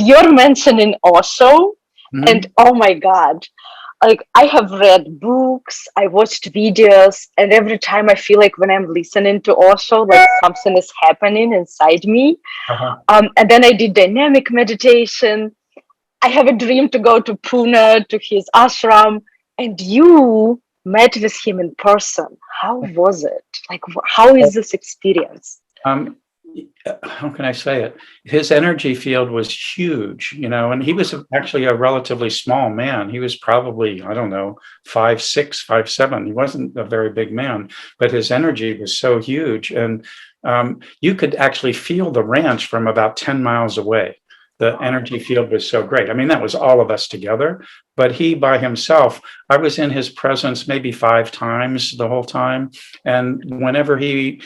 You're mentioning Osho, and Mhm. oh my God, like I have read books, I watched videos, and every time I feel like when I'm listening to Osho, like something is happening inside me. Uh-huh. And then I did dynamic meditation. I have a dream to go to Pune to his ashram, and you met with him in person. How was it? Like, how is this experience? Um, how can I say it? His energy field was huge, and he was actually a relatively small man. He was probably, I don't know, 5'6", 5'7". He wasn't a very big man, but his energy was so huge. And you could actually feel the ranch from about 10 miles away. The energy field was so great. I mean, that was all of us together, but he by himself, I was in his presence maybe 5 times the whole time. And whenever he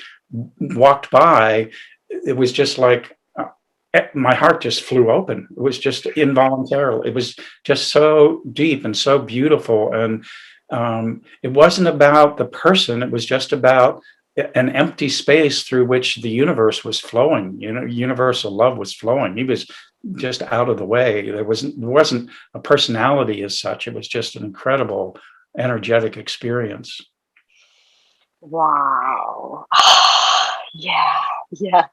walked by, it was just like my heart just flew open. It was just involuntarily. It was just so deep and so beautiful. And it wasn't about the person. It was just about an empty space through which the universe was flowing. Universal love was flowing. He was just out of the way. There wasn't a personality as such. It was just an incredible energetic experience. Wow. Yeah, yeah.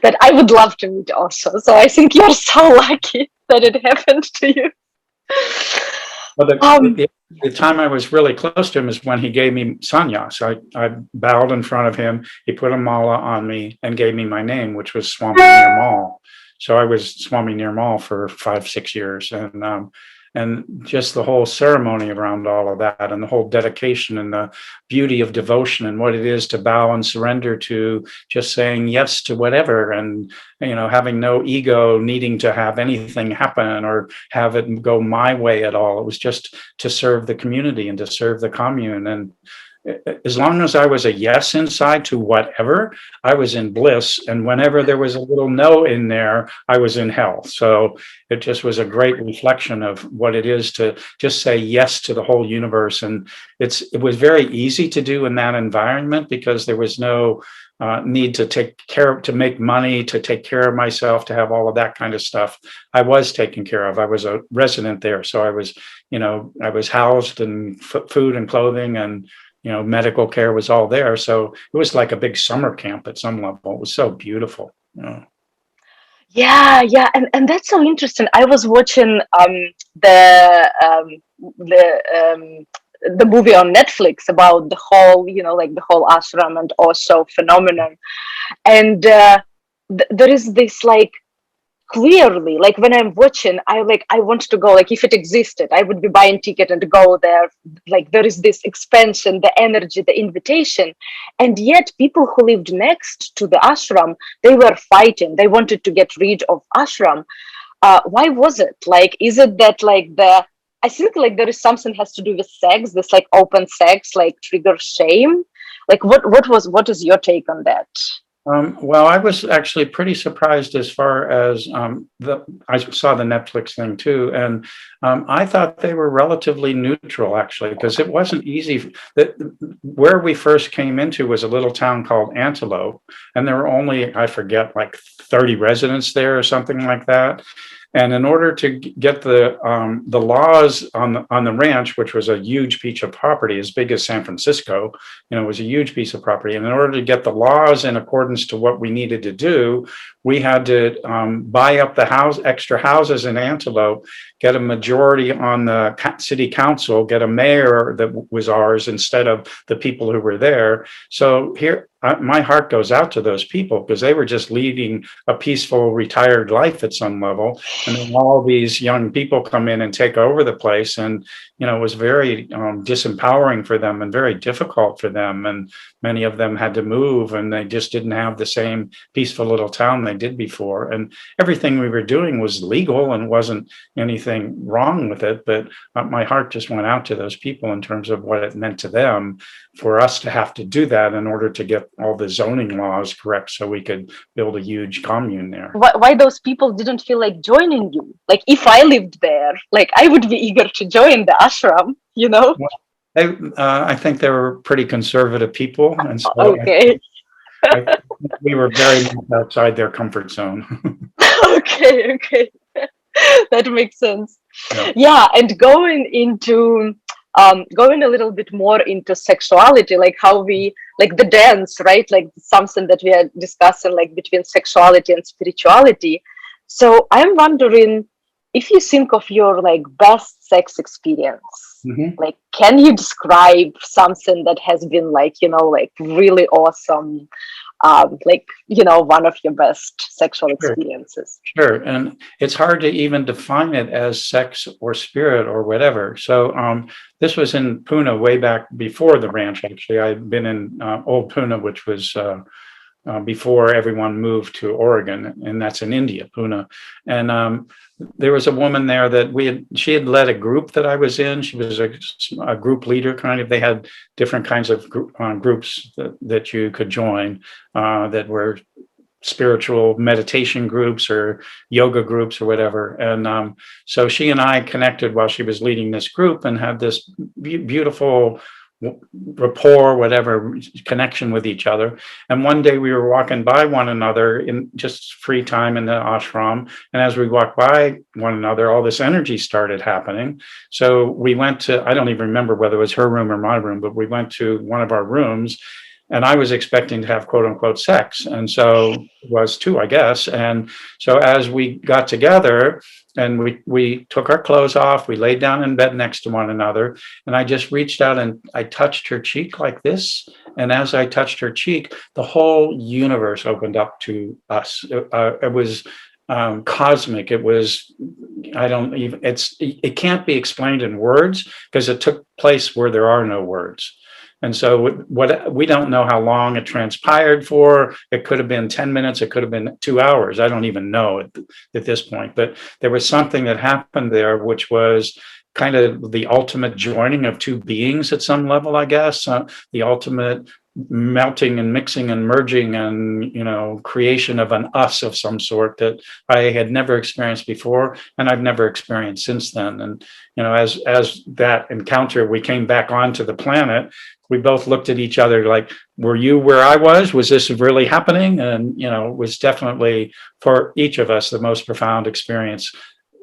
That I would love to meet also. So I think you're so lucky that it happened to you. Well, Um, the time I was really close to him is when he gave me sannyas. I bowed in front of him. He put a mala on me and gave me my name, which was Swami Nirmal. So I was Swami Nirmal for 5, 6 years, and just the whole ceremony around all of that, and the whole dedication and the beauty of devotion and what it is to bow and surrender to just saying yes to whatever, and having no ego needing to have anything happen or have it go my way at all. It was just to serve the community and to serve the commune. And as long as I was a yes inside to whatever, I was in bliss. And whenever there was a little no in there, I was in hell. So it just was a great reflection of what it is to just say yes to the whole universe. And it was very easy to do in that environment because there was no need to take care to make money, to take care of myself, to have all of that kind of stuff. I was taken care of. I was a resident there, so I was housed and food and clothing, and medical care was all there. So it was like a big summer camp at some level. It was so beautiful. yeah, yeah, and that's so interesting. I was watching the the movie on Netflix about the whole, like the whole ashram and Osho phenomenon, and there is this like clearly, like when I'm watching, I want to go, like if it existed I would be buying ticket and go there. Like there is this expansion, the energy, the invitation, and yet people who lived next to the ashram, they were fighting, they wanted to get rid of ashram. Why was it? Like, is it that like the I think like there is something has to do with sex, this like open sex like trigger shame. Like what is your take on that? Well, I was actually pretty surprised as far as I saw the Netflix thing too, and I thought they were relatively neutral actually, because it wasn't easy. That where we first came into was a little town called Antelope, and there were only, I forget, like 30 residents there or something like that. And in order to get the laws on the ranch, which was a huge piece of property, as big as San Francisco, it was a huge piece of property. And in order to get the laws in accordance to what we needed to do, we had to buy up the extra houses in Antelope, get a majority on the city council, get a mayor that was ours instead of the people who were there. So here, my heart goes out to those people because they were just leading a peaceful, retired life at some level. And then all these young people come in and take over the place. And, it was very disempowering for them and very difficult for them. And many of them had to move, and they just didn't have the same peaceful little town they did before. And everything we were doing was legal and wasn't anything wrong with it. But my heart just went out to those people in terms of what it meant to them for us to have to do that in order to get all the zoning laws correct so we could build a huge commune there. Why those people didn't feel like joining you? Like if I lived there, like I would be eager to join the ashram, you know? Well, I think they were pretty conservative people, and so Okay. I think we were very much outside their comfort zone. Okay, okay. That makes sense. Yeah. Yeah, and going a little bit more into sexuality, like how we like the dance, right? Like something that we are discussing, like between sexuality and spirituality. So I'm wondering if you think of your like best sex experience, Mhm. like can you describe something that has been like, like really awesome, like, one of your best sexual Sure. experiences? Sure, and it's hard to even define it as sex or spirit or whatever. So this was in Pune way back before the ranch. Actually, I'd been in Old Pune, which was before everyone moved to Oregon, and that's in India, Pune. And there was a woman there that she had led a group that I was in. She was a group leader, kind of. They had different kinds of groups that you could join that were spiritual meditation groups or yoga groups or whatever. And so she and I connected while she was leading this group and had this beautiful rapport, whatever, connection with each other. And one day we were walking by one another in just free time in the ashram. And as we walked by one another, all this energy started happening. So we went to, I don't even remember whether it was her room or my room, but we went to one of our rooms, and I was expecting to have quote unquote sex. And so was too, I guess. And so as we got together and we took our clothes off, we laid down in bed next to one another, and I just reached out and I touched her cheek like this. And as I touched her cheek, the whole universe opened up to us. It was cosmic. It was, I don't even, it can't be explained in words because it took place where there are no words. And so what we don't know how long it transpired for. It could have been 10 minutes. It could have been 2 hours. I don't even know at this point. But there was something that happened there, which was kind of the ultimate joining of two beings at some level, I guess. The ultimate melting and mixing and merging and creation of an us of some sort that I had never experienced before, and I've never experienced since then. And as that encounter, we came back onto the planet. We both looked at each other like, were you where I was? Was this really happening? And it was definitely, for each of us, the most profound experience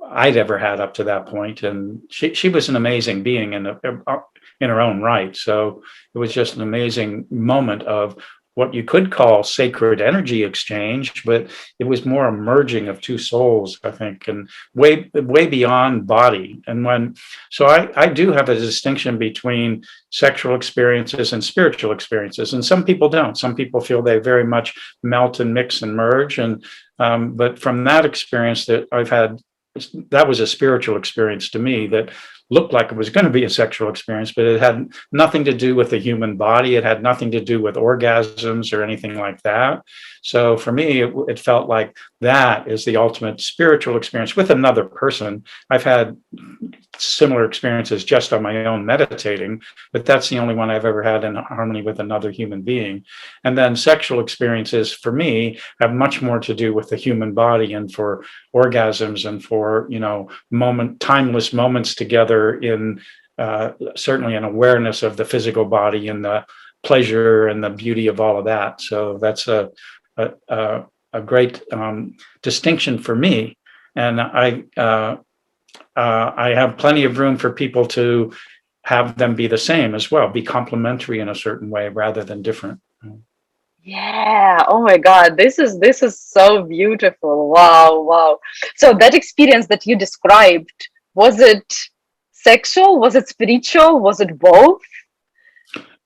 I'd ever had up to that point. And she was an amazing being in her own right. So it was just an amazing moment of what you could call sacred energy exchange, but it was more a merging of two souls, I think, and way beyond body. And so I do have a distinction between sexual experiences and spiritual experiences, and some people don't. Some people feel they very much melt and mix and merge. And but from that experience that I've had, that was a spiritual experience to me that looked like it was going to be a sexual experience, but it had nothing to do with the human body. It had nothing to do with orgasms or anything like that. So for me, it felt like that is the ultimate spiritual experience with another person. I've had similar experiences just on my own meditating, but that's the only one I've ever had in harmony with another human being. And then sexual experiences for me have much more to do with the human body and for orgasms and for, timeless moments together in certainly an awareness of the physical body and the pleasure and the beauty of all of that. So that's a great distinction for me. And I have plenty of room for people to have them be the same as well, be complementary in a certain way rather than different. Yeah. Oh my God. This is so beautiful. Wow. Wow. So that experience that you described, was it sexual? Was it spiritual? Was it both?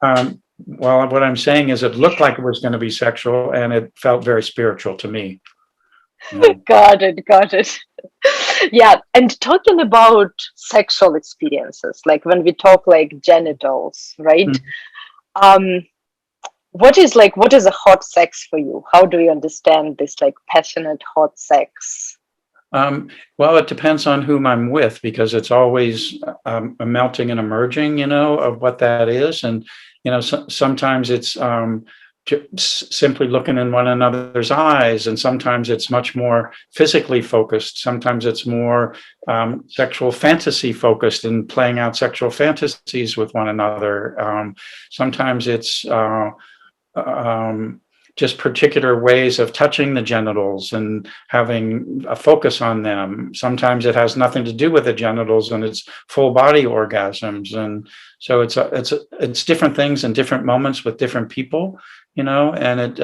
Well, what I'm saying is it looked like it was going to be sexual and it felt very spiritual to me. Yeah. Got it. Got it. Yeah. And talking about sexual experiences, like when we talk like genitals, right? Mm. Um, what is a hot sex for you? How do you understand this like passionate hot sex? Well, it depends on whom I'm with because it's always a melting and a merging, of what that is. And, sometimes it's simply looking in one another's eyes. And sometimes it's much more physically focused. Sometimes it's more sexual fantasy focused and playing out sexual fantasies with one another. Sometimes it's just particular ways of touching the genitals and having a focus on them. Sometimes it has nothing to do with the genitals and it's full body orgasms. And so it's different things in different moments with different people, and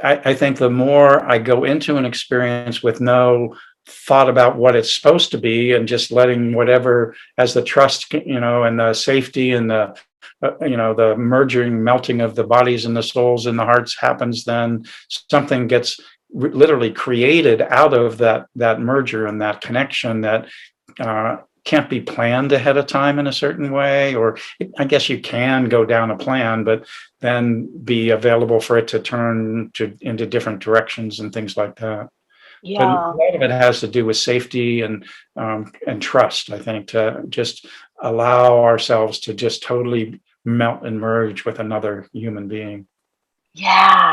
I think the more I go into an experience with no thought about what it's supposed to be and just letting whatever, as the trust, and the safety and the merging, melting of the bodies and the souls and the hearts happens, then something gets literally created out of that merger and that connection that can't be planned ahead of time in a certain way. Or I guess you can go down a plan, but then be available for it to turn into different directions and things like that. But a Yeah. lot of it has to do with safety and trust, I think, to just allow ourselves to just totally melt and merge with another human being. Yeah.